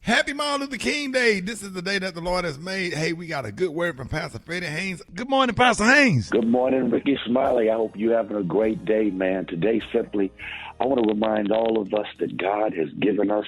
Happy Martin Luther King Day. This is the day that the Lord has made. Hey, we got a good word from Pastor Freddie Haynes. Good morning, Pastor Haynes. Good morning, Rickey Smiley. I hope you're having a great day, man. Today, simply, I want to remind all of us that God has given us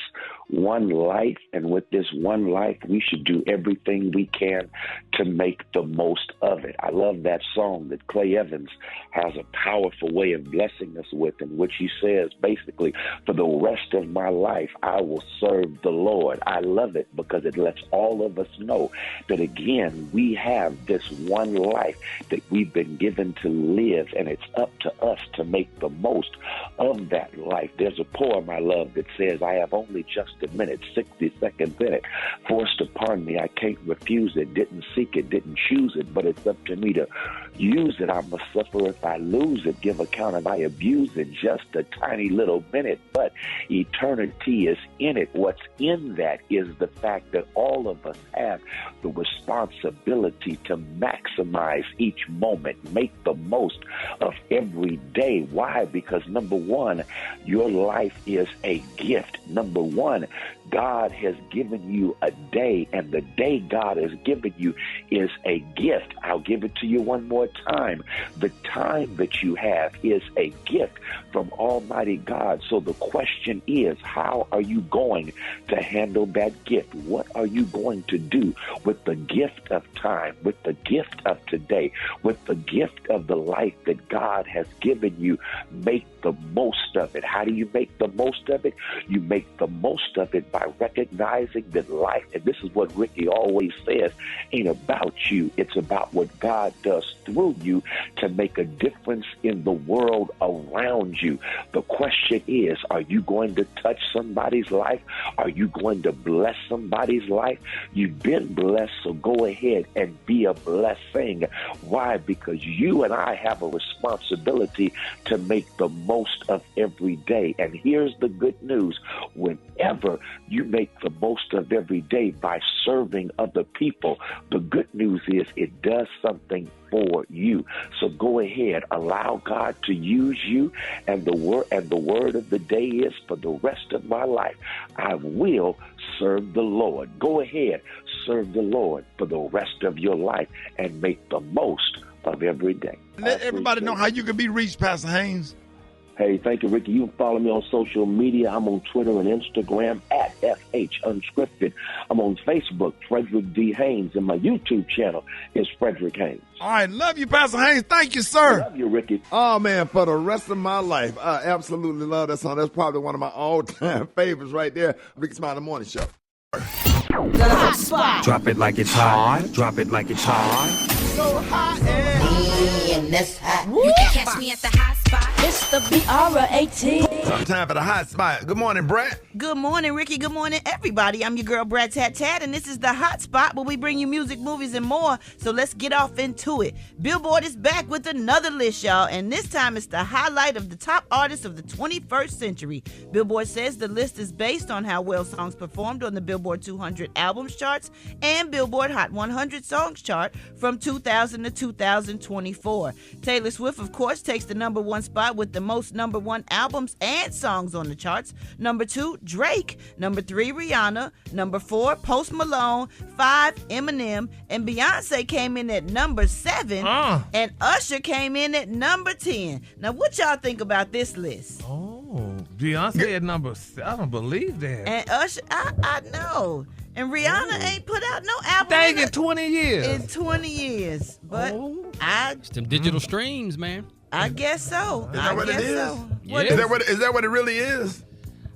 one life, and with this one life, we should do everything we can to make the most of it. I love that song that Clay Evans has a powerful way of blessing us with, in which he says, basically, for the rest of my life, I will serve the Lord. I love it because it lets all of us know that, again, we have this one life that we've been given to live, and it's up to us to make the most of that life. There's a poem I love that says, I have only just a minute, 60 seconds in it, forced upon me. I can't refuse it, didn't seek it, didn't choose it, but it's up to me to use it. I must suffer if I lose it, give account if I abuse it. Just a tiny little minute, but eternity is in it. What's in that is the fact that all of us have the responsibility to maximize each moment, make the most of every day. Why? Because number one, your life is a gift. Number one, God has given you a day, and the day God has given you is a gift. I'll give it to you one more time. The time that you have is a gift from Almighty God. So the question is, how are you going to handle that gift? What are you going to do with the gift of time, with the gift of today, with the gift of the life that God has given you? Make the most of it. How do you make the most of it? You make the most of it by recognizing that life, and this is what Rickey always says, ain't about you. It's about what God does through you to make a difference in the world around you. The question is, are you going to touch somebody's life? Are you going to bless somebody's life? You've been blessed, so go ahead and be a blessing. Why? Because you and I have a responsibility to make the most of every day. And here's the good news. Whenever you make the most of every day by serving other people, the good news is it does something for you. So go ahead, allow God to use you, and the word of the day is, for the rest of my life, I will serve the Lord. Go ahead, serve the Lord for the rest of your life and make the most of every day. Let everybody know how you can be reached, Pastor Haynes. Hey, thank you, Rickey. You can follow me on social media. I'm on Twitter and Instagram at FH Unscripted. I'm on Facebook, Frederick D. Haynes, and my YouTube channel is Frederick Haynes. All right, love you, Pastor Haynes. Thank you, sir. Love you, Rickey. Oh, man, for the rest of my life, I absolutely love that song. That's probably one of my all-time favorites right there. Rickey Smiley Morning Show. The hot spot. Drop it like it's hot. Drop it like it's hot. So hot and that's hot. You can catch me at the hot spot. It's the BR18. Time for the hot spot. Good morning, Brat. Good morning, Rickey. Good morning, everybody. I'm your girl, Brat Tat Tat, and this is the hot spot where we bring you music, movies, and more. So let's get off into it. Billboard is back with another list, y'all, and this time it's the highlight of the top artists of the 21st century. Billboard says the list is based on how well songs performed on the Billboard 200 albums charts and Billboard Hot 100 songs chart from 2000 to 2024. Taylor Swift, of course, takes the number one spot with the most number one albums and songs on the charts. Number 2, Drake. Number 3, Rihanna. Number 4, Post Malone. 5, Eminem. And Beyonce came in at number 7. And Usher came in at number 10. Now, what y'all think about this list? Oh, Beyonce at number 7. I don't believe that. And Usher, I know. And Rihanna ain't put out no album Dang, in 20 years. In 20 years. But It's them digital streams, man. I guess so. Is that what it is? Yeah. Is that what it really is?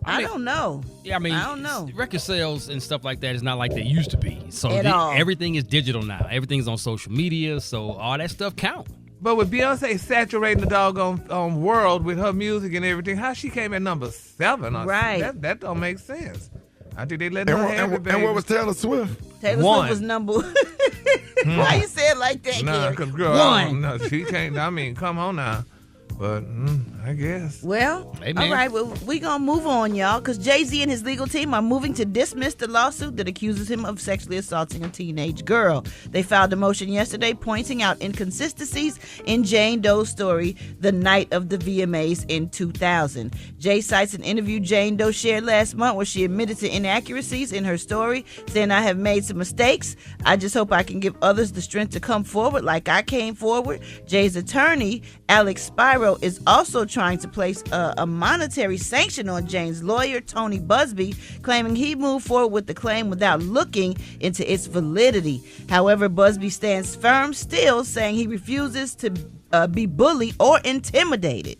I don't know. Yeah, I don't know. Record sales and stuff like that is not like they used to be. So everything is digital now. Everything's on social media, so all that stuff count. But with Beyonce saturating the doggone world with her music and everything, how she came at number 7? Right. That don't make sense. I think they let her have it, baby. And what was Taylor Swift? Taylor Swift was number Why you say it like that, Nah, Gary? because, girl, 1. no, she can't. I mean, come on now. But I guess. Well, Amen. all right. Well, we're going to move on, y'all, because Jay-Z and his legal team are moving to dismiss the lawsuit that accuses him of sexually assaulting a teenage girl. They filed a motion yesterday pointing out inconsistencies in Jane Doe's story the night of the VMAs in 2000. Jay cites an interview Jane Doe shared last month where she admitted to inaccuracies in her story, saying, "I have made some mistakes. I just hope I can give others the strength to come forward like I came forward." Jay's attorney, Alex Spiro, is also trying to place a monetary sanction on Jane's lawyer, Tony Busby, claiming he moved forward with the claim without looking into its validity. However, Busby stands firm still, saying he refuses to be bullied or intimidated.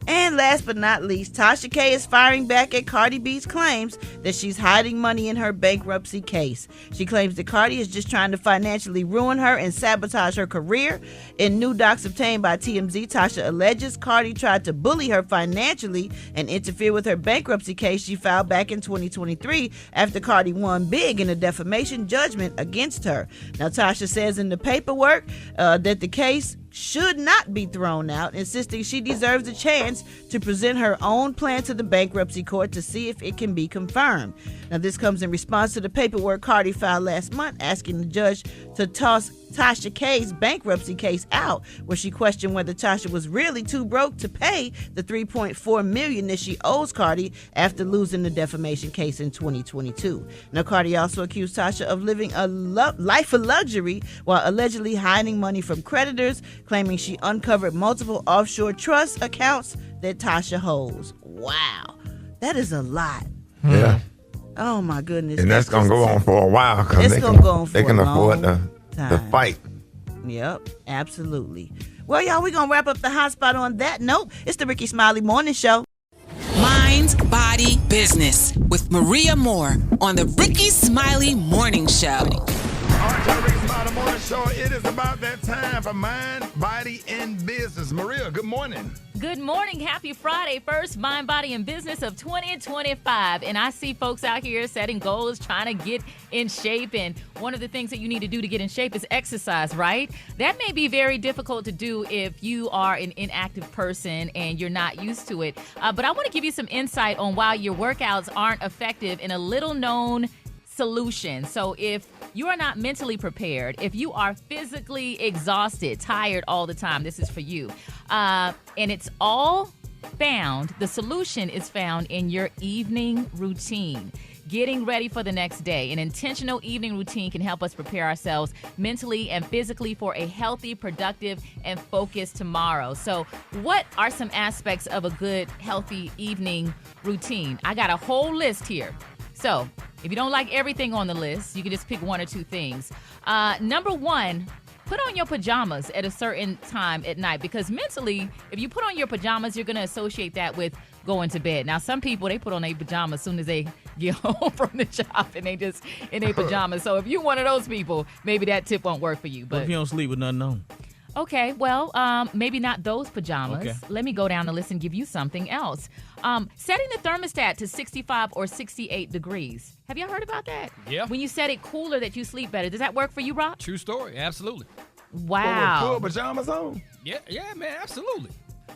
And last but not least, Tasha K is firing back at Cardi B's claims that she's hiding money in her bankruptcy case. She claims that Cardi is just trying to financially ruin her and sabotage her career. In new docs obtained by TMZ, Tasha alleges Cardi tried to bully her financially and interfere with her bankruptcy case she filed back in 2023 after Cardi won big in a defamation judgment against her. Now, Tasha says in the paperwork that the case should not be thrown out, insisting she deserves a chance to present her own plan to the bankruptcy court to see if it can be confirmed. Now, this comes in response to the paperwork Cardi filed last month asking the judge to toss Tasha K's bankruptcy case out, where she questioned whether Tasha was really too broke to pay the $3.4 million that she owes Cardi after losing the defamation case in 2022. Now, Cardi also accused Tasha of living a life of luxury while allegedly hiding money from creditors, claiming she uncovered multiple offshore trust accounts that Tasha holds. Wow, that is a lot. Yeah. Oh my goodness. And that's going to go on for a while because It's gonna go on for they can a afford long the fight. Yep, absolutely. Well, y'all, we're going to wrap up the hot spot on that note. It's the Rickey Smiley Morning Show. Mind, Body, Business with Maria Moore on the Rickey Smiley Morning Show. All right, to the Rickey Smiley Morning Show. It is about that time for Mind, Body, and Business. Maria, good morning. Good morning. Happy Friday. First Mind, Body, and Business of 2025. And I see folks out here setting goals, trying to get in shape. And one of the things that you need to do to get in shape is exercise, right? That may be very difficult to do if you are an inactive person and you're not used to it. But I want to give you some insight on why your workouts aren't effective in a little known solution. So if you are not mentally prepared, if you are physically exhausted, tired all the time, this is for you. And it's all found, the solution is found in your evening routine. Getting ready for the next day. An intentional evening routine can help us prepare ourselves mentally and physically for a healthy, productive, and focused tomorrow. So what are some aspects of a good, healthy evening routine? I got a whole list here. So if you don't like everything on the list, you can just pick one or two things. Number one, put on your pajamas at a certain time at night, because mentally, if you put on your pajamas, you're going to associate that with going to bed. Now, some people, they put on their pajamas as soon as they get home from the job and they just in their pajamas. So if you're one of those people, maybe that tip won't work for you. But if you don't sleep with nothing on? Okay, well, maybe not those pajamas. Okay. Let me go down the list and give you something else. Setting the thermostat to 65 or 68 degrees. Have you heard about that? Yeah. When you set it cooler that you sleep better. Does that work for you, Rob? True story. Absolutely. Wow. Full pajamas on? Yeah, man, absolutely.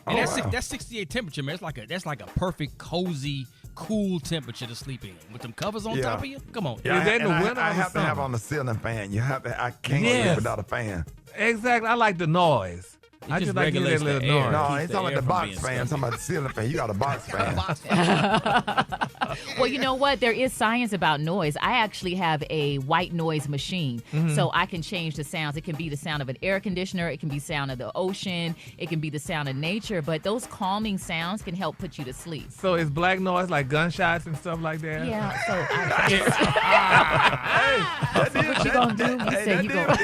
And that's 68 temperature, man. That's like a perfect, cozy, cool temperature to sleep in. With them covers on top of you? Come on. Yeah, Is that in the winter I or have to have summer? on the ceiling fan. I can't Yes. sleep without a fan. Exactly. I like the noise. I just like to hear that little regulates the air. noise. No, keeps it's the talking air about the from box being fan. stuffy. Talking about the ceiling fan. You got a box fan. Well, you know what? There is science about noise. I actually have a white noise machine, so I can change the sounds. It can be the sound of an air conditioner. It can be sound of the ocean. It can be the sound of nature. But those calming sounds can help put you to sleep. So is black noise like gunshots and stuff like that? Yeah, so what you gonna do? You say you gonna...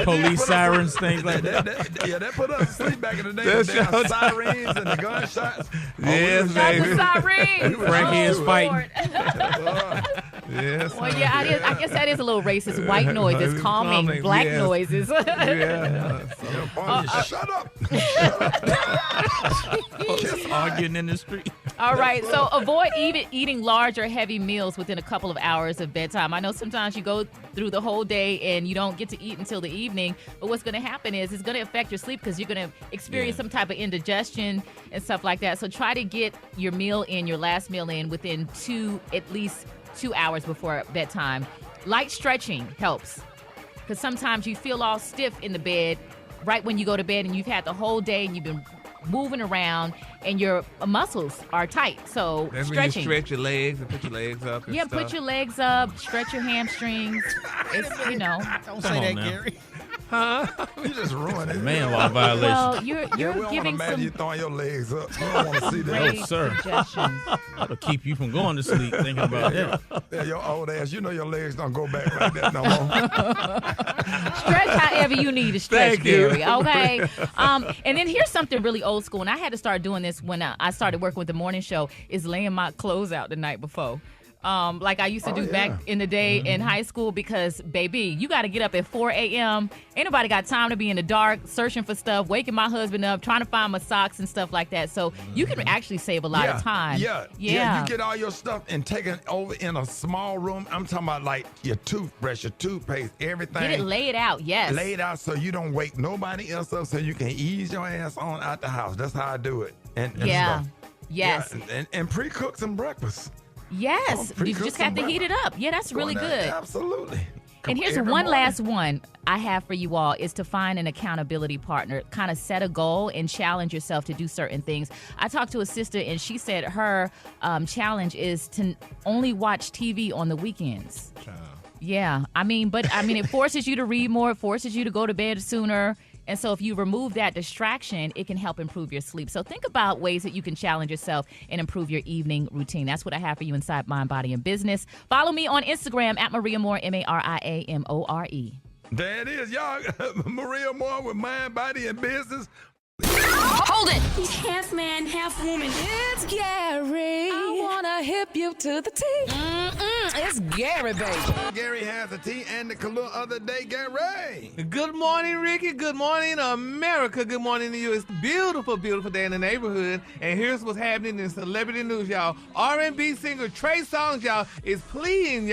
Police sirens, things like that. That put us to sleep back in the day. That's The damn your- sirens and the gunshots. Yes, Not the baby. sirens. Frankie is Oh, fighting. Lord. Yes. Well, yeah, I guess that is a little racist. White noise is calming. Calming, Black yes. noises. Yeah. Shut up. Just arguing in the street. All right, so avoid eating large or heavy meals within a couple of hours of bedtime. I know sometimes you go through the whole day and you don't get to eat until the evening, but what's going to happen is it's going to affect your sleep because you're going to experience some type of indigestion and stuff like that. So try to get your last meal in within at least 2 hours before bedtime. Light stretching helps because sometimes you feel all stiff in the bed right when you go to bed and you've had the whole day and you've been moving around and your muscles are tight. So that's stretching. When you stretch your legs and put your legs up and stuff. put your legs up, stretch your hamstrings. It's, Don't say that, Gary. Huh? You just ruined it. Man law violation. Well, you're we don't giving want to some you throwing your legs up. We don't want to see that. No, sir. suggestions. That'll keep you from going to sleep thinking about that. Yeah, your old ass, you know your legs don't go back like that no more. Stretch however you need to stretch, Thank you. Gary, okay? And then here's something really old school, and I had to start doing this when I started working with the morning show, is laying my clothes out the night before. Like I used to do back in the day in high school because, baby, you got to get up at 4 a.m. Ain't nobody got time to be in the dark searching for stuff, waking my husband up, trying to find my socks and stuff like that. So you can actually save a lot of time. Yeah. You get all your stuff and take it over in a small room. I'm talking about like your toothbrush, your toothpaste, everything. Get it laid out, yes. Laid out so you don't wake nobody else up so you can ease your ass on out the house. That's how I do it. And yes. Yeah, and pre-cook some breakfast. Yes, you just have to heat it up. Yeah, that's really good. Absolutely. And here's one last one I have for you all is to find an accountability partner. Kind of set a goal and challenge yourself to do certain things. I talked to a sister and she said her challenge is to only watch TV on the weekends. Yeah, it forces you to read more. It forces you to go to bed sooner. And so if you remove that distraction, it can help improve your sleep. So think about ways that you can challenge yourself and improve your evening routine. That's what I have for you inside Mind, Body, and Business. Follow me on Instagram at Maria Moore, MariaMore. There it is, y'all. Maria Moore with Mind, Body, and Business. Hold it! He's half man, half woman. It's Gary. I wanna hip you to the T. It's Gary, baby. Gary has the tea and the color of the day, Gary. Good morning, Ricky. Good morning, America. Good morning to you. It's a beautiful, beautiful day in the neighborhood. And here's what's happening in celebrity news, y'all. R&B singer Trey Songz, y'all, is pleading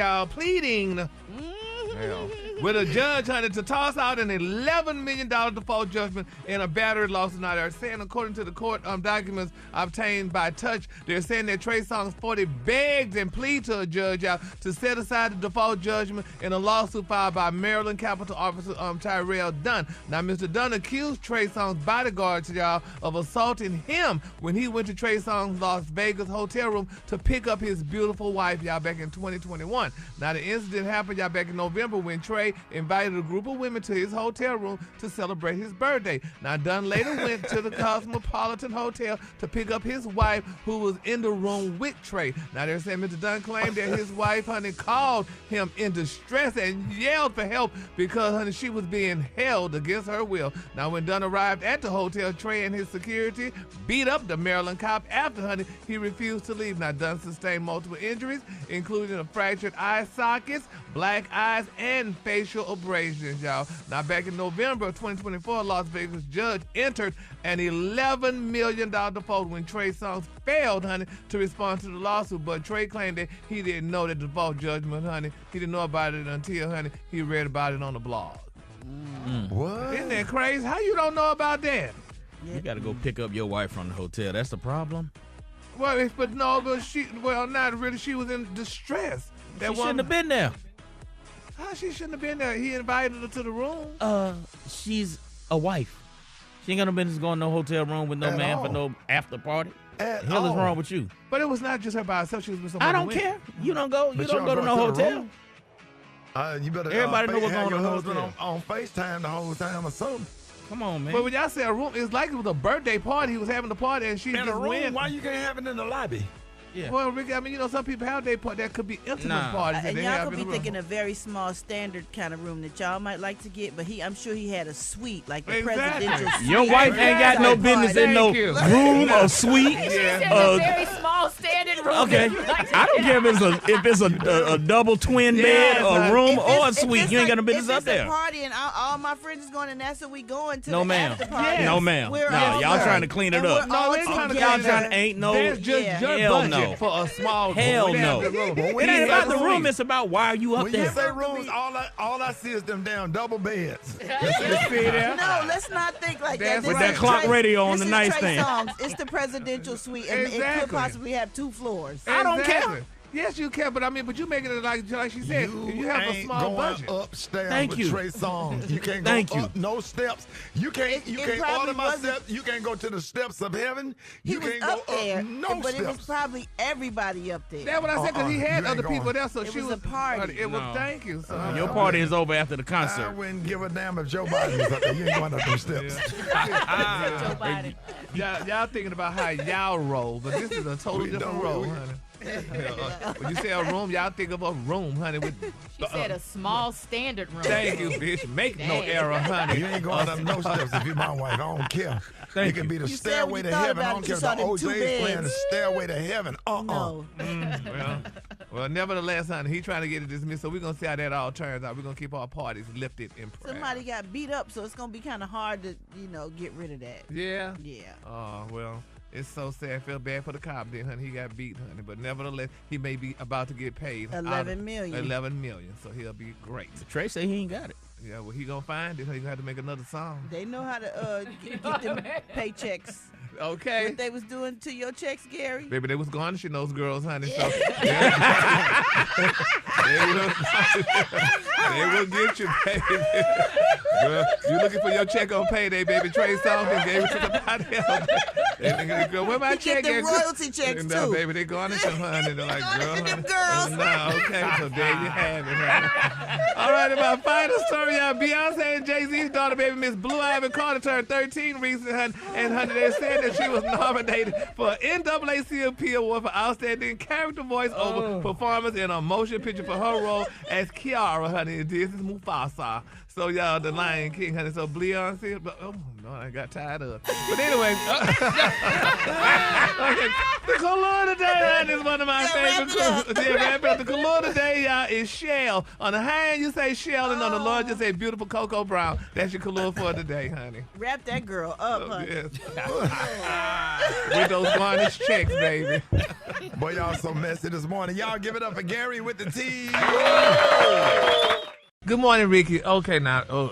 with a judge, honey, to toss out an $11 million default judgment in a battery lawsuit. Now, they're saying, according to the court documents obtained by Touch, they're saying that Trey Songz 40 begged and pleaded to a judge out to set aside the default judgment in a lawsuit filed by Maryland Capitol Officer Tyrell Dunn. Now, Mr. Dunn accused Trey Songz bodyguards, y'all, of assaulting him when he went to Trey Songz' Las Vegas hotel room to pick up his beautiful wife, y'all, back in 2021. Now, the incident happened, y'all, back in November when Trey invited a group of women to his hotel room to celebrate his birthday. Now, Dunn later went to the Cosmopolitan Hotel to pick up his wife, who was in the room with Trey. Now, they're saying Mr. Dunn claimed that his wife, honey, called him in distress and yelled for help because, honey, she was being held against her will. Now, when Dunn arrived at the hotel, Trey and his security beat up the Maryland cop after, honey, he refused to leave. Now, Dunn sustained multiple injuries, including a fractured eye sockets, black eyes, and facial abrasions, y'all. Now, back in November of 2024, a Las Vegas judge entered an $11 million default when Trey Songz failed, honey, to respond to the lawsuit. But Trey claimed that he didn't know the default judgment, honey. He didn't know about it until, honey, he read about it on the blog. What? Isn't that crazy? How you don't know about that? You got to go pick up your wife from the hotel. That's the problem. Well, not really. She was in distress. She shouldn't have been there. How she shouldn't have been there? He invited her to the room. She's a wife. She ain't gonna be going to no hotel room with no man for no after party. The hell is wrong with you? But it was not just her by herself. She was with somebody. I don't care. You don't go. You don't go to no hotel. You better. Everybody know what's going on in the hotel. On FaceTime the whole time or something. Come on, man. But when y'all say a room, it's like it was a birthday party. He was having a party and she in just a room. went. Why you can't have it in the lobby? Yeah. Well, Ricky, I mean, you know, some people have their part. That could be intimate parties. And they y'all have could be in the thinking room. a very small standard kind of room that y'all might like to get, but I'm sure he had a suite, like the Exactly. presidential suite. Your wife ain't got no business in no room or suite. She said a very small standing room. Okay. I don't care if it's a double twin bed, a room, or a suite. You ain't got no business up there. If it's a party and all my friends is going and that's what we going to. No, the ma'am. after party. No, ma'am. No, y'all trying to clean it up. No, they trying to Y'all trying ain't no. There's just your hell budget no. for a small Hell room. no. It ain't about the room. It's about why are you up When there. you say rooms, all I see is them damn double beds. No, let's not think like that. With that clock radio on the This is nightstand. Trey Songz. It's the presidential suite, and it could Exactly. possibly have 2 floors. I don't care. Yes, you can, but I mean, but you making it like she said, if you have a ain't small going budget. upstairs Thank with you. Trey Songz. You can't go Thank you. up no steps. You can't probably order my wasn't- steps. You can't go to the steps of heaven. He You was can't up go there, up no but it was steps. probably everybody up there. That's what I said, because he had you other ain't people going. there, so It she was a party. It was, No. thank you. So, Your party is over after the I concert. wouldn't give a damn if Joe Biden was up there. You ain't going up them steps. Joe Biden. Y'all thinking about how y'all roll, but this is a totally different roll, honey. When you say a room, y'all think of a room, honey. With She said a small standard room. thank you, bitch. Make no Dang. error, honey. You ain't going up no steps if you're my wife. I don't care. Thank it can be the You said stairway when to you thought heaven. I about don't it, care you if saw the them OJ's 2 playing the beds. stairway to heaven. No. Well, nevertheless, honey, he trying to get it dismissed, so we're going to see how that all turns out. We're going to keep our parties lifted in prayer. Somebody got beat up, so it's going to be kind of hard to, get rid of that. Yeah? Yeah. Oh, well, it's so sad. I feel bad for the cop then, honey. He got beat, honey. But nevertheless, he may be about to get paid. $11 million. $11 million, so he'll be great. Trey say he ain't got it. Yeah, well, he going to find it. He going to have to make another song. They know how to get them paychecks. Okay. What they was doing to your checks, Gary? Baby, they was garnishing those girls, honey. So they will get you, baby. Girl, you looking for your check on payday, baby. Trey Songz and gave it to somebody else. Girl, where my check Get them at? royalty checks, No, too. baby, they garnish them, honey. They're like, girl, Garnishing them honey. girls. No, okay, so there you have it, honey. All right, in my final story, y'all, Beyonce and Jay-Z's daughter, baby, Miss Blue Ivy Carter, turned 13 recently, honey, and honey, they said that she was nominated for an NAACP Award for Outstanding Character Voice Over Performance in a Motion Picture for her role as Kiara, honey. This is Mufasa. So, y'all, the Lion King, honey. So, Beyonce, oh, no, I got tired of it. But anyway, okay, the color today, honey, is one of my favorite colors. The color today, y'all, is Shell. On the high end, you say Shell, and on the low end, you say beautiful cocoa brown. That's your color for today, honey. Wrap that girl up, honey. Yes. With those garnished checks, baby. Boy, y'all so messy this morning. Y'all give it up for Gary with the T. Good morning, Ricky. Okay, now,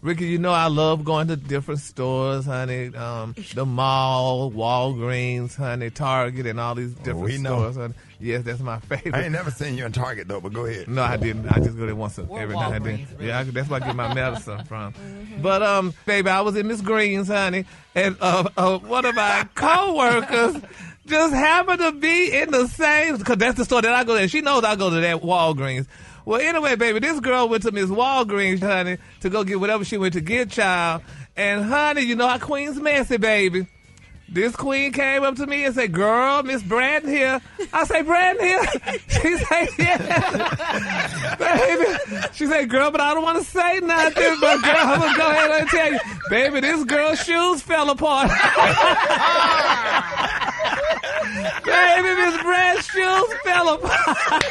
Ricky, you know I love going to different stores, honey. The mall, Walgreens, honey, Target, and all these different stores, honey. Yes, that's my favorite. I ain't never seen you in Target, though, but go ahead. No, I didn't. I just go there once every now and then. Really. Yeah, that's where I get my medicine from. But, baby, I was in Miss Green's, honey, and one of my coworkers just happened to be in the same, because that's the store that I go to. She knows I go to that Walgreens. Well, anyway, baby, this girl went to Miss Walgreens, honey, to go get whatever she went to get, child. And, honey, you know how Queen's messy, baby. This queen came up to me and said, girl, Miss Brandon here. I say, Brandon here? She said, yeah. Baby. She said, girl, but I don't want to say nothing. But, girl, I'm going to go ahead and tell you. Baby, this girl's shoes fell apart. Baby, Miss Brat's shoes fell apart.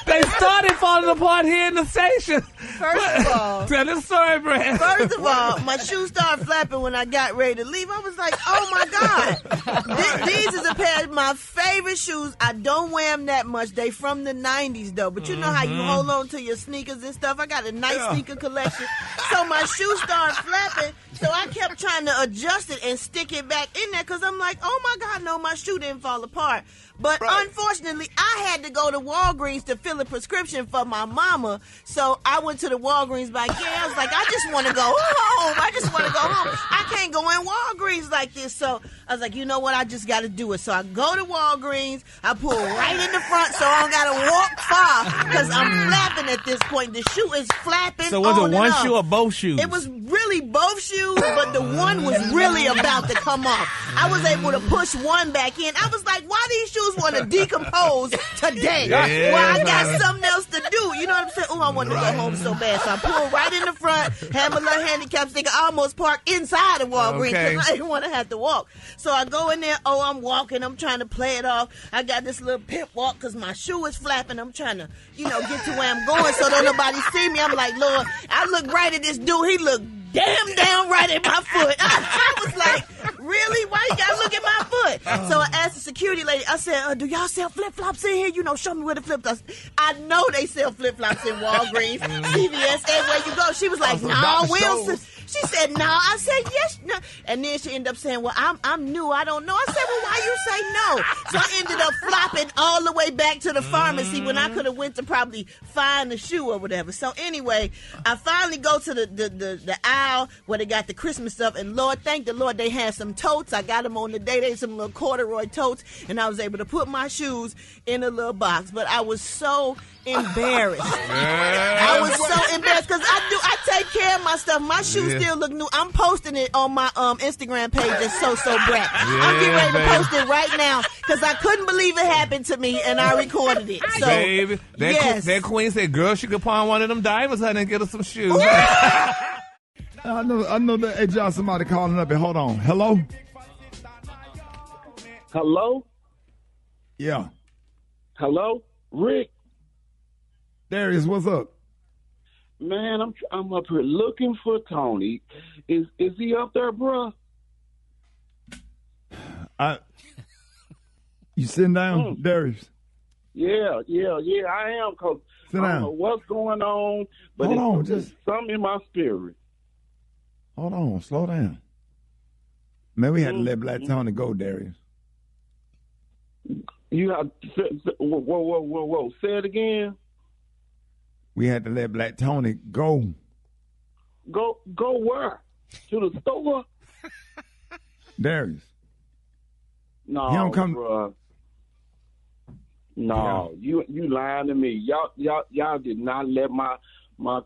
They started falling apart here in the station. First of all, tell the story, Brad. First of all, my shoes started flapping when I got ready to leave. I was like, oh my God. These is a pair of my favorite shoes. I don't wear them that much. They from the 90s though. But you know how you hold on to your sneakers and stuff. I got a nice sneaker collection. So my shoes started flapping. So I kept trying to adjust it and stick it back in there because I'm like, oh my God, no, my shoe didn't fall apart. But unfortunately, I had to go to Walgreens to fill a prescription for my mama. So I went to the Walgreens by Gary. I was like, I just want to go home. I just want to go home. I can't go in Walgreens like this. So I was like, you know what? I just got to do it. So I go to Walgreens. I pull right in the front so I don't got to walk far because I'm flapping at this point. The shoe is flapping. So was it on one and off. shoe or both shoes? It was really really both shoes, but the one was really about to come off. I was able to push one back in. I was like, why these shoes want to decompose today? Yeah, Well, I got something else to do. You know what I'm saying? Oh, I want to go home so bad. So I pulled right in the front, had my little handicap sticker. I almost parked inside of Walgreens because I didn't want to have to walk. So I go in there. Oh, I'm walking. I'm trying to play it off. I got this little pimp walk because my shoe is flapping. I'm trying to, get to where I'm going so don't nobody see me. I'm like, Lord, I look right at this dude. He looked damn down right at my foot. I was like, really? Why you gotta look at my foot? So I asked the security lady, I said, do y'all sell flip-flops in here? Show me where the flip-flops. I know they sell flip-flops in Walgreens, CVS, everywhere you go. she was like, no, Wilson. She said, no. I said, yes. No. And then she ended up saying, well, I'm new. I don't know. I said, well, why you say no? So I ended up flopping all the way back to the pharmacy when I could have went to probably find the shoe or whatever. So anyway, I finally go to the aisle where they got the Christmas stuff. And Lord, thank the Lord, they had some totes. I got them on the day. They had some little corduroy totes. And I was able to put my shoes in a little box. But I was so embarrassed. I was so embarrassed because I take care of my stuff. My shoes still look new. I'm posting it on my Instagram page at Brat. I'm getting ready to post it right now because I couldn't believe it happened to me and I recorded it. So, baby, that queen said, girl, she could pawn one of them divers, honey, and get her some shoes. I know that. Hey, John, somebody calling up. And hold on. Hello? Hello? Yeah. Hello? Rick? Darius, what's up? Man, I'm up here looking for Tony. Is he up there, bruh? You sitting down, Darius? Yeah, I am, because I don't know what's going on, but it's something in my spirit. Hold on, slow down. Man, we had to let Black Tony go, Darius. You have whoa. Say it again. We had to let Black Tony go. Go where? To the store? Darius. No, he don't come. Bruh. No, you lying to me. Y'all did not let my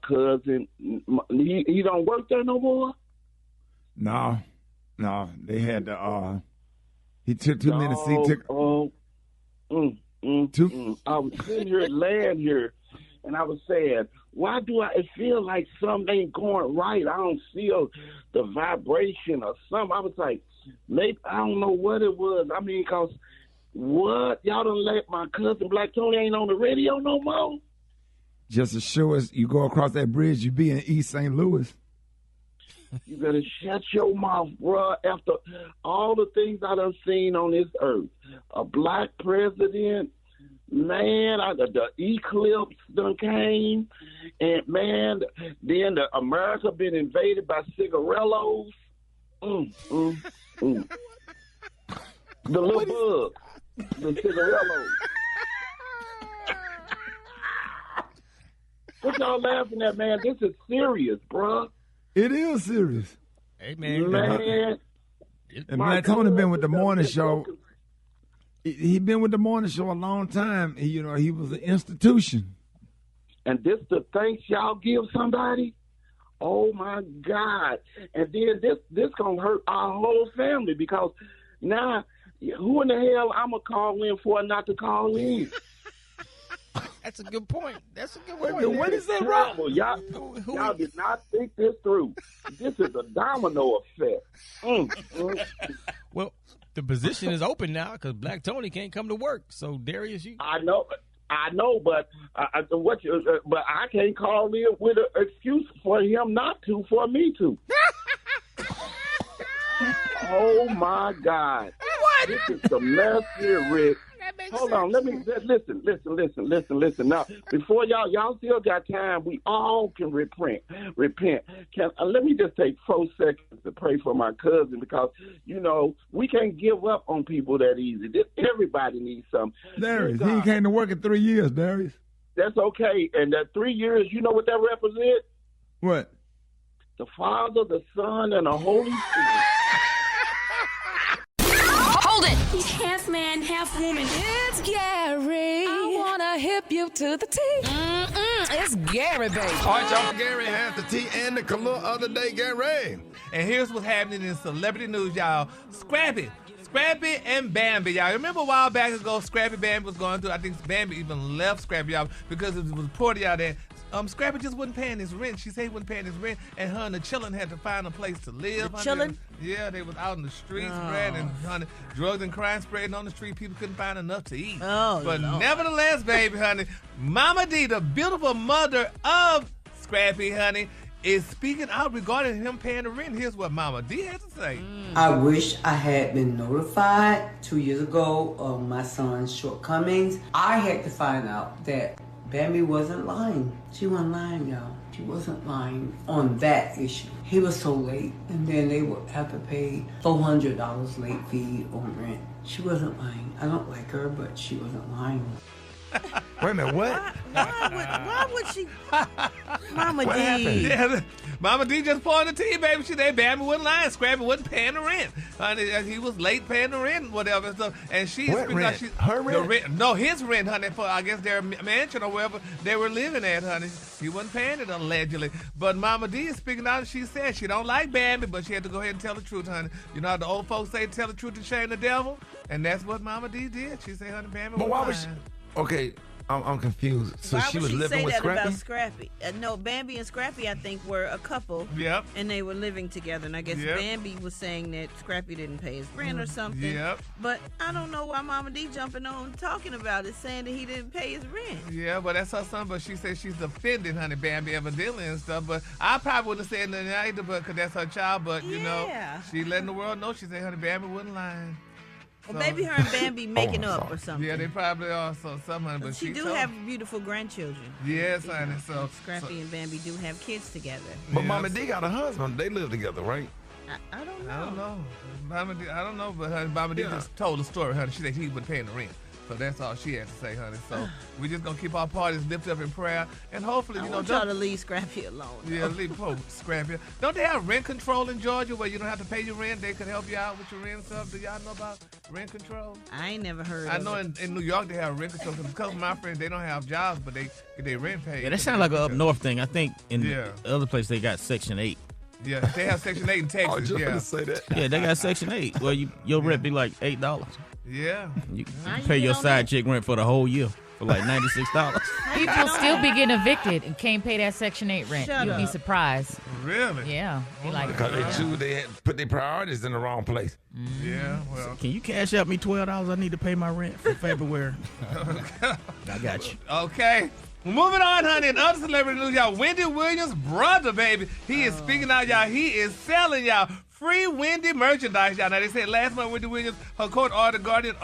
cousin. He don't work there no more. No, they had to. He took 2 minutes. He took. I was sitting here, laying here, and I was saying, why do I feel like something ain't going right? I don't feel the vibration or something. I was like, maybe I don't know what it was. I mean, because what? Y'all done let my cousin Black Tony ain't on the radio no more? Just as sure as you go across that bridge, you be in East St. Louis. You better shut your mouth, bruh. After all the things I done seen on this earth, a black president, man, the eclipse done came, and man, then America been invaded by cigarillos. The little bug, the cigarillos. What y'all laughing at, man? This is serious, bruh. It is serious. Hey, man. And Black Tony been with the morning show. He been with the morning show a long time. He was an institution. And this the thanks y'all give somebody? Oh, my God. And then this going to hurt our whole family because now who in the hell I'm going to call in for not to call in? That's a good point. What is that, Rob? Y'all did not think this through. This is a domino effect. Well, the position is open now because Black Tony can't come to work. So Darius, you. I know, but but I can't call in with an excuse for him not to, for me to. Oh my God! What? This is the mess here, Rick. Hold on, let me listen. Now, before y'all still got time. We all can repent. Let me just take 4 seconds to pray for my cousin because we can't give up on people that easy. Everybody needs something. Darius, he came to work in 3 years. Darius, that's okay. And that 3 years, you know what that represents? What? The Father, the Son, and the Holy Spirit. He's half man, half woman. It's Gary. I wanna wanna hip you to the T. It's Gary, baby. All right, y'all. Gary has the tea and the color of the day, Gary. And here's what's happening in celebrity news, y'all. Scrappy and Bambi, y'all. Remember a while back ago, Scrappy Bambi was going through, I think Bambi even left Scrappy, y'all, because it was reported out that Scrappy just wasn't paying his rent. She said he wasn't paying his rent, and her and the children had to find a place to live. The children? Yeah, they was out in the streets, Brad, and honey, drugs and crime spreading on the street. People couldn't find enough to eat. But nevertheless, baby, honey, Mama D, the beautiful mother of Scrappy, honey, is speaking out regarding him paying the rent. Here's what Mama D had to say. I wish I had been notified 2 years ago of my son's shortcomings. I had to find out that Bambi wasn't lying. She wasn't lying, y'all. She wasn't lying on that issue. He was so late, and then they would have to pay $400 late fee on rent. She wasn't lying. I don't like her, but she wasn't lying. Wait a minute, what? Why would she? Mama What D. happened? Yeah, Mama D just poured the tea, baby. She said Bambi wasn't lying. Scrappy wasn't paying the rent. Honey, he was late paying the rent, whatever. So, and she What rent? Her rent? No, his rent, honey, for I guess their mansion or wherever they were living at, honey. He wasn't paying it allegedly. But Mama D is speaking out. She said she don't like Bambi, but she had to go ahead and tell the truth, honey. You know how the old folks say, tell the truth to shame the devil? And that's what Mama D did. She said, honey, Bambi But was why lying. was she? Okay, I'm confused. So Why she would was she living say with that Scrappy? about Scrappy? No, Bambi and Scrappy, I think, were a couple. Yep. And they were living together. And I guess Yep. Bambi was saying that Scrappy didn't pay his rent or something. Yep. But I don't know why Mama D jumping on talking about it, saying that he didn't pay his rent. Yeah, but that's her son. But she said she's offended, honey, Bambi evidently and stuff. But I probably wouldn't have said nothing either, because that's her child. But you know, she letting the world know. She said, honey, Bambi wasn't lying. Well, maybe her and Bambi making up or something. Yeah, they probably are. So someone, but She do have beautiful grandchildren. Yes, honey. So Scrappy and Bambi do have kids together. But Mama D got a husband. They live together, right? I don't know. I don't know. Mama D, I don't know, but honey, Mama D just told the story, honey. She said he wasn't paying the rent. So that's all she had to say, honey. So we just gonna keep our parties lifted up in prayer, and hopefully, I you know, want y'all to leave Scrappy alone. Yeah, leave Scrappy. Don't they have rent control in Georgia where you don't have to pay your rent? They could help you out with your rent and stuff. Do y'all know about rent control? I ain't never heard I of know it. in New York they have rent control. Because of my friends, they don't have jobs, but they get their rent paid. Yeah, that sounds like a up north thing. I think in the other place they got Section 8. Yeah, they have Section 8 in Texas. I was just gonna say that. Yeah, they got Section 8. Well, your rent be like $8. Yeah. You pay your side chick rent for the whole year for like $96. People still be getting evicted and can't pay that Section 8 rent. Shut You'd be up. surprised. Really? Yeah. Be like, Because they had put their priorities in the wrong place. Yeah, well. Can you cash out me $12? I need to pay my rent for February. I got you. Okay. Moving on, honey. In other celebrity news, y'all, Wendy Williams' brother, baby. He is speaking out, y'all. He is selling, y'all, free Wendy merchandise, y'all. Now, they said last month, Wendy Williams, her court order guardian,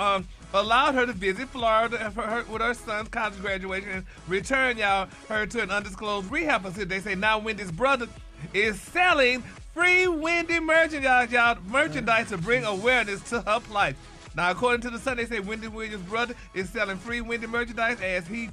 allowed her to visit Florida with her son's college graduation and return, y'all, her to an undisclosed rehab facility. They say now Wendy's brother is selling free Wendy merchandise, y'all, merchandise to bring awareness to her plight. Now, according to the Sun, they say Wendy Williams' brother is selling free Wendy merchandise as he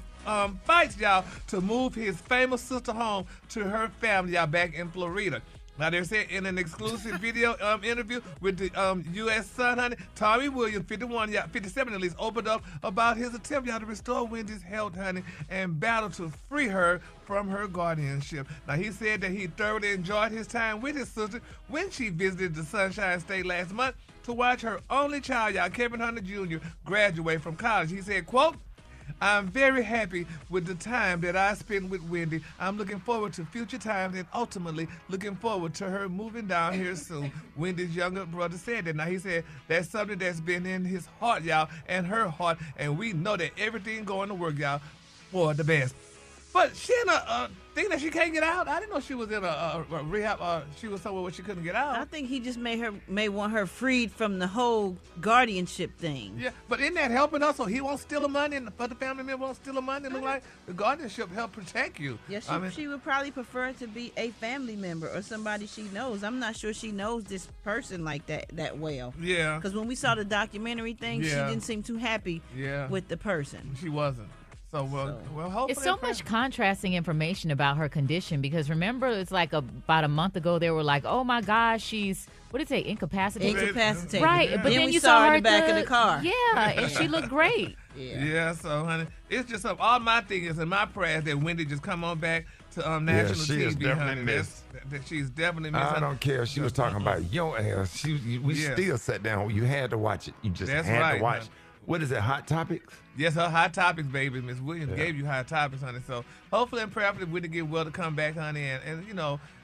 fights, y'all, to move his famous sister home to her family, y'all, back in Florida. Now, they're saying in an exclusive video interview with the U.S. Sun, honey, Tommy Williams, 57 at least, opened up about his attempt, y'all, to restore Wendy's health, honey, and battle to free her from her guardianship. Now, he said that he thoroughly enjoyed his time with his sister when she visited the Sunshine State last month to watch her only child, y'all, Kevin Hunter Jr., graduate from college. He said, quote, I'm very happy with the time that I spent with Wendy. I'm looking forward to future times and ultimately looking forward to her moving down here soon. Wendy's younger brother said that. Now, he said that's something that's been in his heart, y'all, and her heart, and we know that everything going to work, y'all, for the best. But she in a thing that she can't get out. I didn't know she was in a rehab. She was somewhere where she couldn't get out. I think he just may want her freed from the whole guardianship thing. Yeah, but isn't that helping us? So he won't steal the money, and the family member won't steal the money. It look like the guardianship help protect you. Yeah, she would probably prefer to be a family member or somebody she knows. I'm not sure she knows this person like that well. Yeah. Because when we saw the documentary thing, she Yeah. didn't seem too happy Yeah. with the person. She wasn't. So, well, hopefully. It's so much contrasting information about her condition because remember, it's like about a month ago, they were like, oh my gosh, she's, what did it say, incapacitated? Incapacitated. Right, Yeah. but then we you saw her in the back of the car. Yeah, and she looked great. Yeah, so, honey, it's just all my thing is in my prayers that Wendy just come on back to national she is TV, definitely honey. missed. That she's definitely missed. I don't care. She was talking about your ass. We still sat down. You had to watch it. You just had to watch. Honey. What is it, Hot Topics? Yes, her Hot Topics, baby. Miss Williams gave you Hot Topics, honey. So hopefully and prayerfully Wendy get well to come back, honey,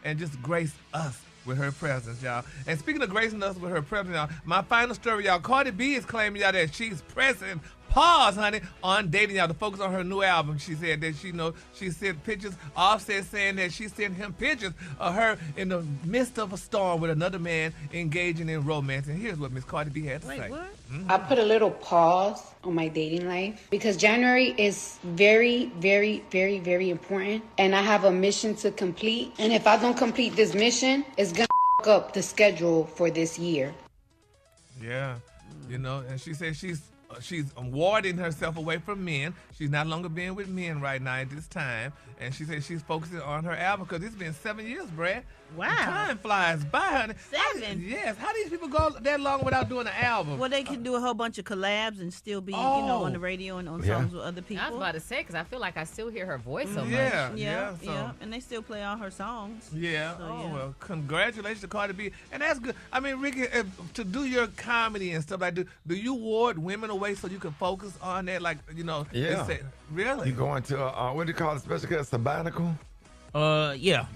and just grace us with her presence, y'all. And speaking of gracing us with her presence, y'all, my final story, y'all, Cardi B is claiming, y'all, that she's pressing pause, honey, on dating, y'all, to focus on her new album. She said that she sent pictures, Offset saying that she sent him pictures of her in the midst of a storm with another man engaging in romance. And here's what Miss Cardi B had to say. What? I put a little pause on my dating life because January is very, very, very, very important. And I have a mission to complete. And if I don't complete this mission, it's going to up the schedule for this year. Yeah. And she said she's warding herself away from men. She's not longer being with men right now at this time. And she said she's focusing on her album because it's been 7 years, Brad. Wow. Time flies by, honey. 7? Yes. How do these people go that long without doing an album? Well, they can do a whole bunch of collabs and still be, on the radio and on songs with other people. I was about to say, because I feel like I still hear her voice so much. Yeah. And they still play all her songs. Yeah. So, well, congratulations to Cardi B. And that's good. I mean, Ricky, to do your comedy and stuff like that, do you ward women away so you can focus on that? Like, Yeah. Really? You go into what do you call it? Special case sabbatical? You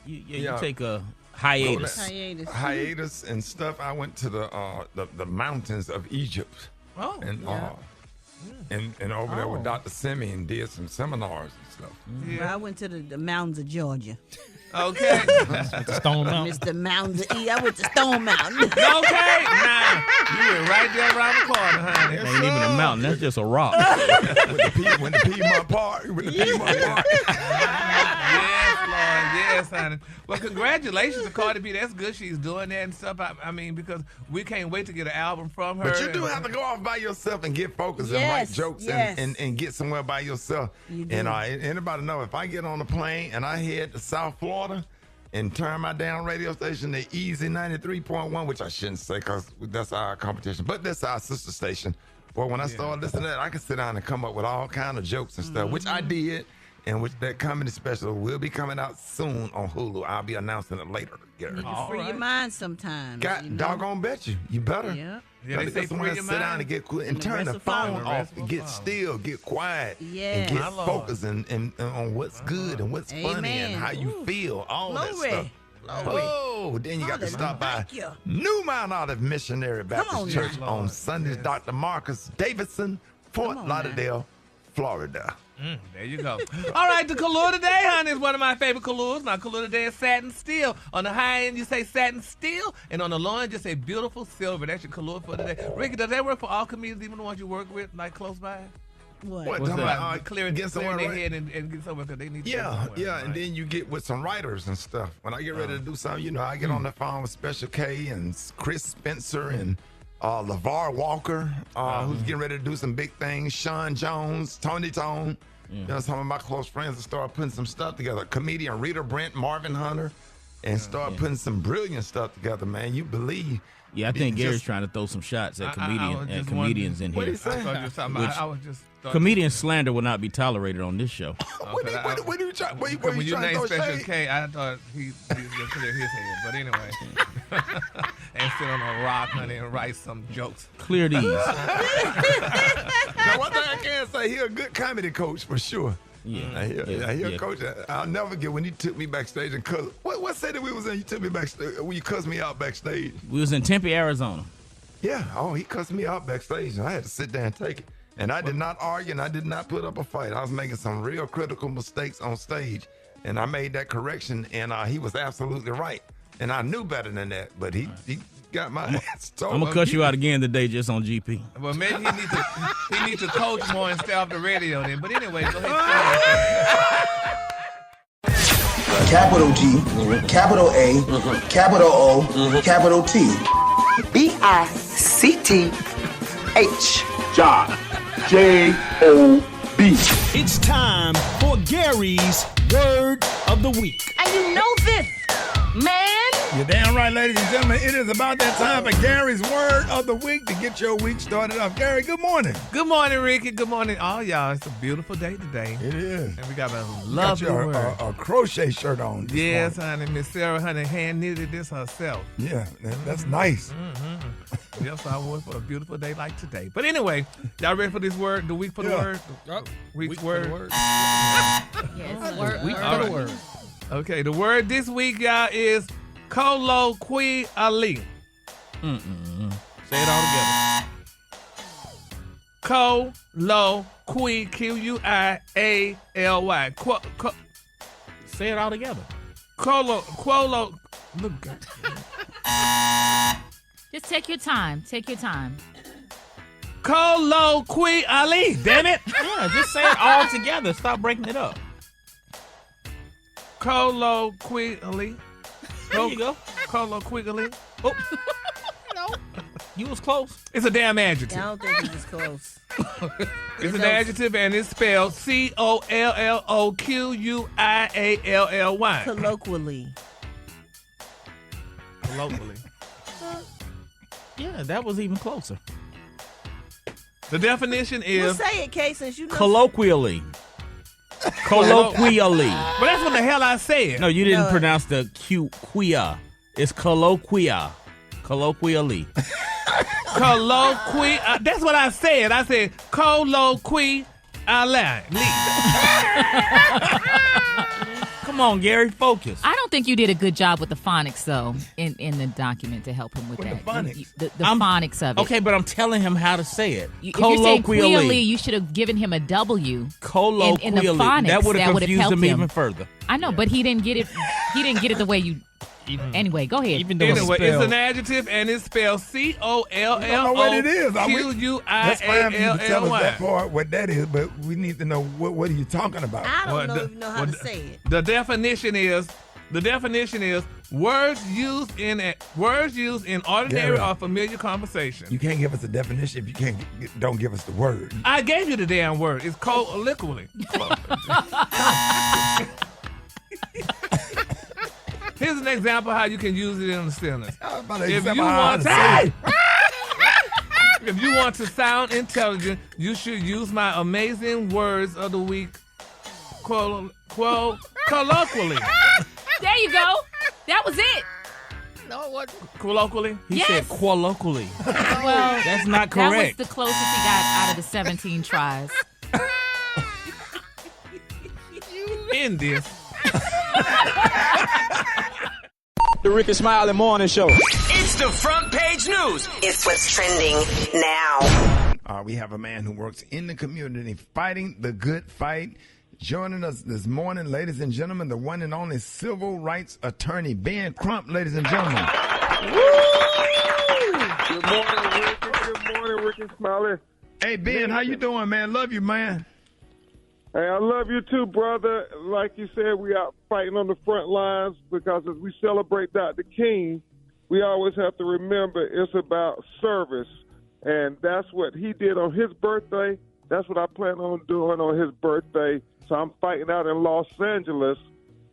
take a hiatus. Hiatus and stuff. I went to the mountains of Egypt. Oh. And over there with Dr. Simi and did some seminars and stuff. Yeah. Well, I went to the mountains of Georgia. Okay. Stone Mountain. Mr. Mountains of I went to Stone Mountain. Okay. Nah. You were right there around the corner, honey. That ain't even a mountain. That's just a rock. When the Piedmont Park. Yes, Lord. Yes, honey. Well, congratulations to Cardi B. That's good she's doing that and stuff. I mean, because we can't wait to get an album from her. But you do have to go off by yourself and get focused and write jokes and get somewhere by yourself. And anybody know, if I get on a plane and I head to South Florida and turn my down radio station to Easy 93.1, which I shouldn't say because that's our competition, but that's our sister station. Well, when I started listening to that, I could sit down and come up with all kind of jokes and stuff, which I did. And which that comedy special will be coming out soon on Hulu. I'll be announcing it later. You can free your mind sometimes. Doggone bet you. You better. Yeah, they say free your mind. Sit down and get cool and turn the phone off. Get still, get quiet, and get focused and on what's good and what's funny and how you feel. All that stuff. Oh, then you got to stop by New Mount Olive Missionary Baptist Church on Sundays. Dr. Marcus Davidson, Fort Lauderdale, Florida. There you go. All right, the color today, honey, is one of my favorite colors. My color today is satin steel. On the high end, you say satin steel, and on the low end, just say beautiful silver. That's your color for today. Ricky, does that work for all comedians, even the ones you work with, like close by? What? Clearing their head and get somewhere because they need to go somewhere, and then you get with some writers and stuff. When I get ready to do something, I get on the phone with Special K and Chris Spencer and LeVar Walker, who's getting ready to do some big things. Sean Jones, Tony Tone. Some of my close friends that start putting some stuff together. Comedian Rita Brent, Marvin Hunter, and start putting some brilliant stuff together, man. You believe. Yeah, I think Gary's trying to throw some shots at comedians in here. What are you saying? Comedian slander will not be tolerated on this show. What are you trying? When you name Special K, I thought he was going to clear his head. But anyway, and sit on a rock, honey, and write some jokes. Clear these. Now, one thing I can say, he's a good comedy coach for sure. Yeah, he's a coach. I'll never forget when he took me backstage and cussed. What city we was in? You took me backstage. When you cussed me out backstage. We was in Tempe, Arizona. Yeah. Oh, he cussed me out backstage, and I had to sit there and take it. And I did not argue, and I did not put up a fight. I was making some real critical mistakes on stage, and I made that correction, and he was absolutely right. And I knew better than that, but he got my ass told. I'm gonna cuss you out again today just on GP. Well, maybe he needs to coach more and stay off the radio then. But anyway, go ahead. Capital G, capital A, capital O, capital T. B-I-C-T-H. Josh. J-O-S. beat. It's time for Gary's Word of the Week. And you know this, man. You're damn right, ladies and gentlemen. It is about that time for Gary's Word of the Week to get your week started off. Gary, good morning. Good morning, Ricky. Good morning, all y'all. It's a beautiful day today. It is. And we got a lovely word. A crochet shirt on. Yes, honey. Miss Sarah, honey, hand knitted this herself. Yeah, that's nice. Mm-hmm. Yes, I wore it for a beautiful day like today. But anyway, y'all ready for this word? The week for the word? Week's word. Yes, Week for the word. Okay, the word this week, y'all, is colloquially. Say it all together. Colloquially. Q-U-I-A-L-Y. Say it all together. Look. Just take your time. Take your time. Colloquially. Damn it. Yeah, just say it all together. Stop breaking it up. Colloquially. There you go. Colloquially. Oh. No. You was close. It's a damn adjective. I don't think he was close. It's an adjective and it's spelled C-O-L-L-O-Q-U-I-A-L-L-Y. Colloquially. Yeah, that was even closer. The definition is... Well, say it, Kay, since you know... Colloquially. Colloquially. But that's what the hell I said. No, you didn't pronounce the Q, quia. It's colloquia. Colloquially. That's what I said. I said colloquially. Come on, Gary, focus. I don't think you did a good job with the phonics, though, in the document to help him with that. The phonics? The phonics of it. Okay, but I'm telling him how to say it. If you're saying queerly, you should have given him a W. Colloquially. In the phonics, that would have helped confused him him even further. I know, but he didn't get it. He didn't get it the way you. Anyway, go ahead. Even though anyway, it's an adjective and it's spelled C-O-L-L-O-Q-U-I-A-L-L-Y. I don't know what it is. That's fine for you to tell us that part, what that is, but we need to know what are you talking about. I don't even know how to say it. The definition is words used in ordinary or familiar conversation. You can't give us a definition if you don't give us the word. I gave you the damn word. It's colloquially. Here's an example how you can use it in a sentence. If you want to sound intelligent, you should use my amazing words of the week colloquially. There you go. That was it. No, what? Colloquially? He said colloquially. Well, that's not correct. That was the closest he got out of the 17 tries. In this. The Rickey Smiley Morning Show. It's the front page news. It's what's trending now. We have a man who works in the community fighting the good fight. Joining us this morning, ladies and gentlemen, the one and only civil rights attorney, Ben Crump, ladies and gentlemen. Good morning, Ricky. Good morning, Rickey Smiley. Hey, Ben, how you doing, man? Love you, man. Hey, I love you too, brother. Like you said, we out fighting on the front lines because as we celebrate Dr. King, we always have to remember it's about service. And that's what he did on his birthday. That's what I plan on doing on his birthday. So I'm fighting out in Los Angeles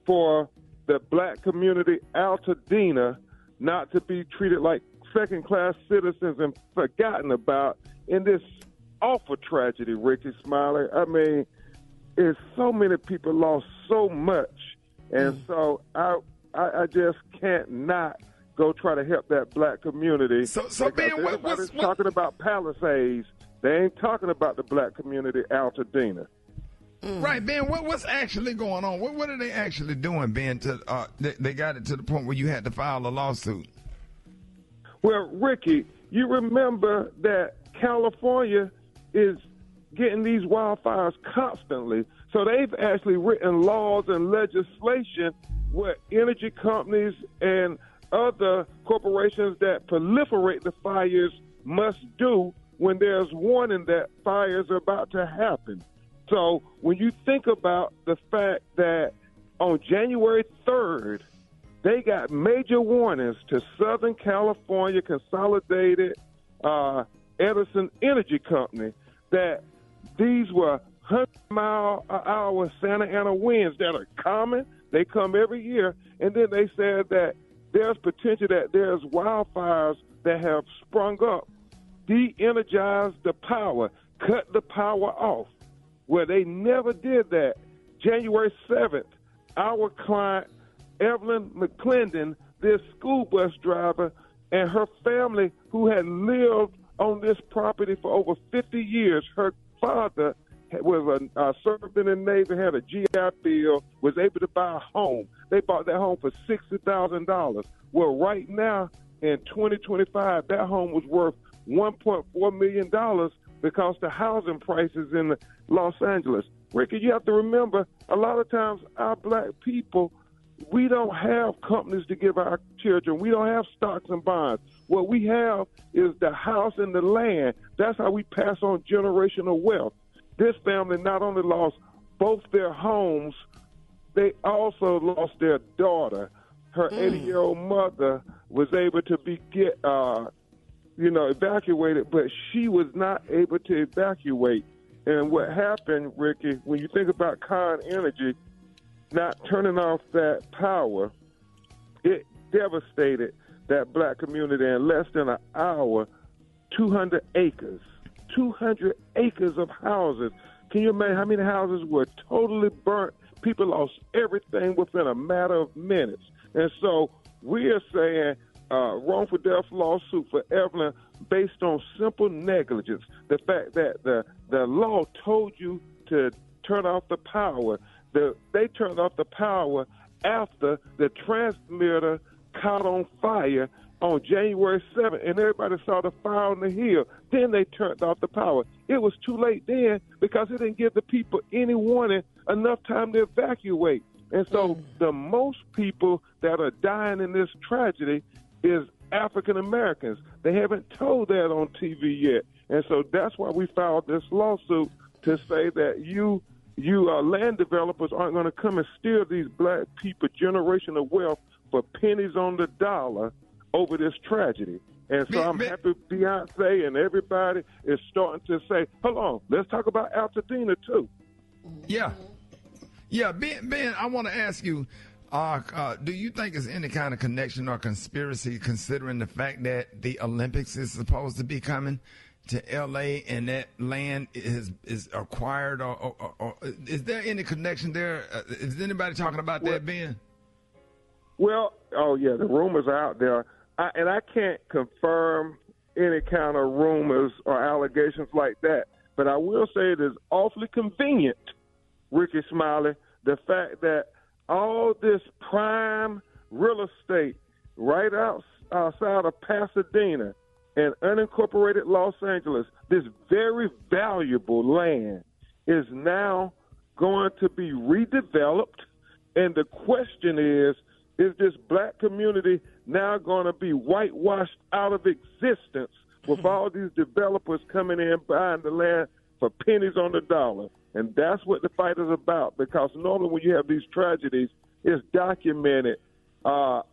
for the black community, Altadena, not to be treated like second-class citizens and forgotten about in this awful tragedy, Rickey Smiley. I mean, it's so many people lost so much, and so I just can't not go try to help that black community. So Ben, what's talking about Palisades? They ain't talking about the black community, Altadena. Right, Ben. What's actually going on? What are they actually doing, Ben? They got it to the point where you had to file a lawsuit. Well, Ricky, you remember that California is getting these wildfires constantly. So they've actually written laws and legislation where energy companies and other corporations that proliferate the fires must do when there's warning that fires are about to happen. So when you think about the fact that on January 3rd, they got major warnings to Southern California Consolidated Edison Energy Company that these were 100-mile-an-hour Santa Ana winds that are common. They come every year. And then they said that there's potential that there's wildfires that have sprung up, de-energize the power, cut the power off. Well, they never did that. January 7th, our client, Evelyn McClendon, this school bus driver, and her family who had lived on this property for over 50 years, her father was served in the Navy, had a GI Bill, was able to buy a home. They bought that home for $60,000. Well, right now, in 2025, that home was worth $1.4 million because the housing prices in Los Angeles. Ricky, you have to remember, a lot of times our black people, we don't have companies to give our children. We don't have stocks and bonds. What we have is the house and the land. That's how we pass on generational wealth. This family not only lost both their homes, they also lost their daughter. Her 80-year-old mother was able to evacuated, but she was not able to evacuate. And what happened, Ricky, when you think about Con Energy not turning off that power, it devastated that black community in less than an hour. 200 acres of houses. Can you imagine how many houses were totally burnt? People lost everything within a matter of minutes. And so we are saying wrongful death lawsuit for Evelyn based on simple negligence. The fact that the law told you to turn off the power. They turned off the power after the transmitter caught on fire on January 7th, and everybody saw the fire on the hill. Then they turned off the power. It was too late then because it didn't give the people any warning, enough time to evacuate. And so the most people that are dying in this tragedy is African Americans. They haven't told that on TV yet. And so that's why we filed this lawsuit to say that you land developers aren't going to come and steal these black people generational wealth for pennies on the dollar over this tragedy. And so I'm happy Beyonce and everybody is starting to say, hold on, let's talk about Altadena too. Yeah. Ben, I want to ask you, do you think there's any kind of connection or conspiracy considering the fact that the Olympics is supposed to be coming to L.A. and that land is acquired or is there any connection there? Is anybody talking about that, Ben? Well, the rumors are out there. I can't confirm any kind of rumors or allegations like that, but I will say it is awfully convenient, Rickey Smiley, the fact that all this prime real estate right outside of Pasadena and unincorporated Los Angeles, this very valuable land is now going to be redeveloped. And the question is this black community now going to be whitewashed out of existence with all these developers coming in buying the land for pennies on the dollar? And that's what the fight is about, because normally when you have these tragedies, it's documented. On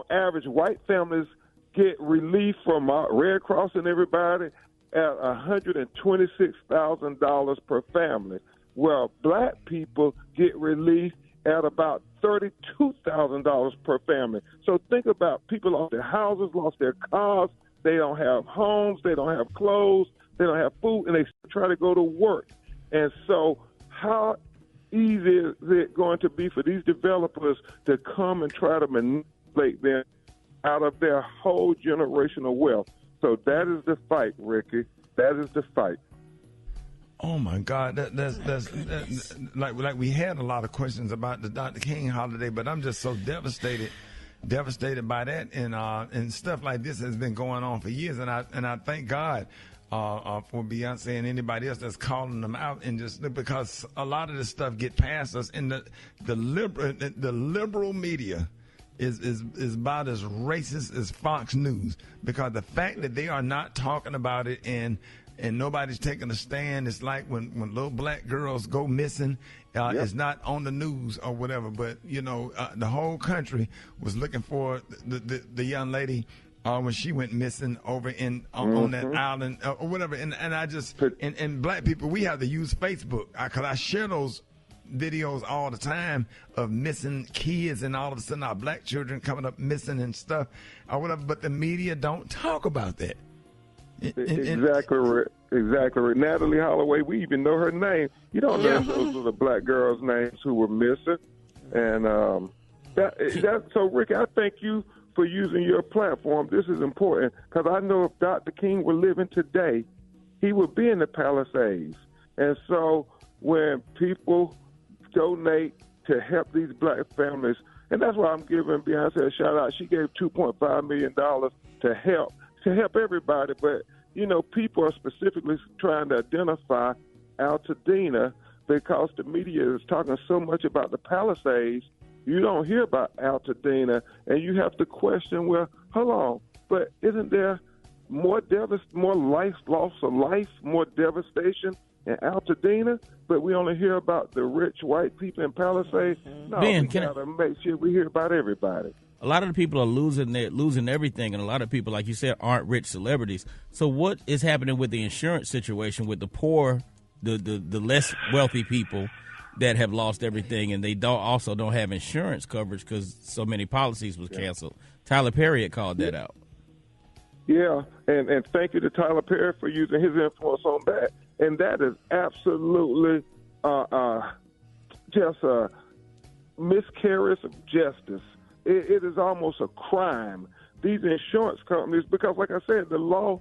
average, white families get relief from Red Cross and everybody at $126,000 per family. Well, black people get relief at about $32,000 per family. So think about people lost their houses, lost their cars, they don't have homes, they don't have clothes, they don't have food, and they try to go to work. And so how easy is it going to be for these developers to come and try to manipulate them out of their whole generational wealth? So that is the fight, Ricky. That is the fight. Oh my God, that's like we had a lot of questions about the Dr. King holiday, but I'm just so devastated by that, and stuff like this has been going on for years, and I thank God for Beyonce and anybody else that's calling them out, and just because a lot of this stuff get past us, and the liberal media is about as racist as Fox News, because the fact that they are not talking about it and nobody's taking a stand. It's like when little black girls go missing, it's not on the news or whatever. But the whole country was looking for the young lady when she went missing over on that island or whatever. And I just, and black people, we have to use Facebook because I share those videos all the time of missing kids, and all of a sudden our black children coming up missing and stuff or whatever, but the media don't talk about that. Exactly right. Natalie Holloway, we even know her name. You don't know those are the black girls' names who were missing. And so, Rick, I thank you for using your platform. This is important because I know if Dr. King were living today, he would be in the Palisades. And so when people donate to help these black families, and that's why I'm giving Beyonce a shout out. She gave $2.5 million to help everybody, but people are specifically trying to identify Altadena because the media is talking so much about the Palisades. You don't hear about Altadena, and you have to question, well, hold on, but isn't there more loss of life, more devastation in Altadena, but we only hear about the rich white people in Palisades? No, Ben, we got to make sure we hear about everybody. A lot of the people are losing everything, and a lot of people, like you said, aren't rich celebrities. So what is happening with the insurance situation with the poor, the less wealthy people that have lost everything, and they also don't have insurance coverage because so many policies was canceled? Tyler Perry had called that out. Yeah, and thank you to Tyler Perry for using his influence on that. And that is absolutely just a miscarriage of justice. It is almost a crime. These insurance companies, because like I said, the law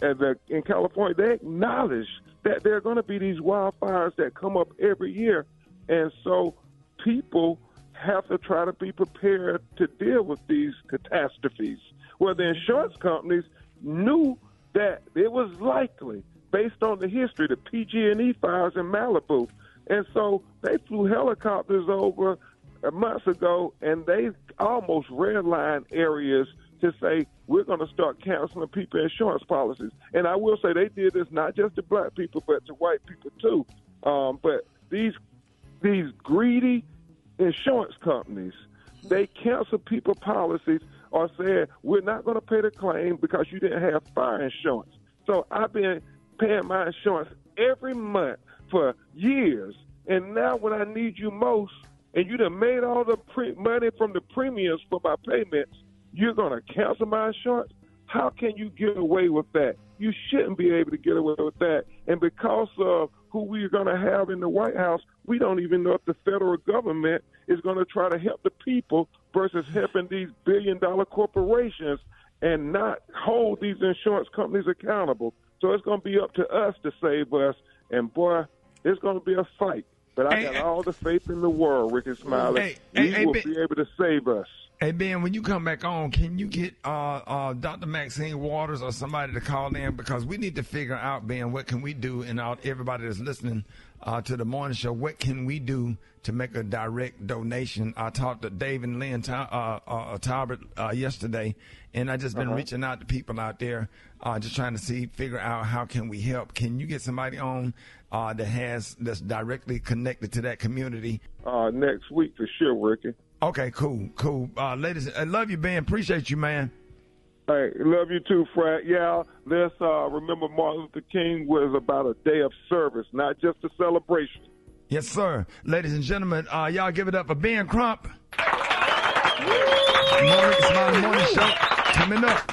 in California, they acknowledge that there are going to be these wildfires that come up every year. And so people have to try to be prepared to deal with these catastrophes. Well, the insurance companies knew that it was likely, based on the history, the PG&E fires in Malibu. And so they flew helicopters over months ago, and they almost redlined areas to say, we're going to start canceling people's insurance policies. And I will say they did this not just to black people, but to white people too. But these greedy insurance companies, they cancel people's policies or said, we're not going to pay the claim because you didn't have fire insurance. So I've been paying my insurance every month for years. And now when I need you most, and you done made all the money from the premiums for my payments, you're going to cancel my insurance? How can you get away with that? You shouldn't be able to get away with that. And because of who we're going to have in the White House, we don't even know if the federal government is going to try to help the people versus helping these billion-dollar corporations and not hold these insurance companies accountable. So it's going to be up to us to save us. And, boy, it's going to be a fight. But I got all the faith in the world, Rickey Smiley. He will be able to save us. Hey, Ben, when you come back on, can you get Dr. Maxine Waters or somebody to call in? Because we need to figure out, Ben, what can we do, and everybody that's listening to the morning show, what can we do to make a direct donation? I talked to Dave and Lynn Talbot yesterday, and I just been reaching out to people out there, just trying to figure out how can we help. Can you get somebody on that's directly connected to that community? Next week for sure, Ricky. Okay, cool. Ladies, I love you, Ben. Appreciate you, man. Hey, love you too, Fred. Yeah, let's remember Martin Luther King was about a day of service, not just a celebration. Yes, sir. Ladies and gentlemen, y'all give it up for Ben Crump. Rickey Smiley Morning Show coming up.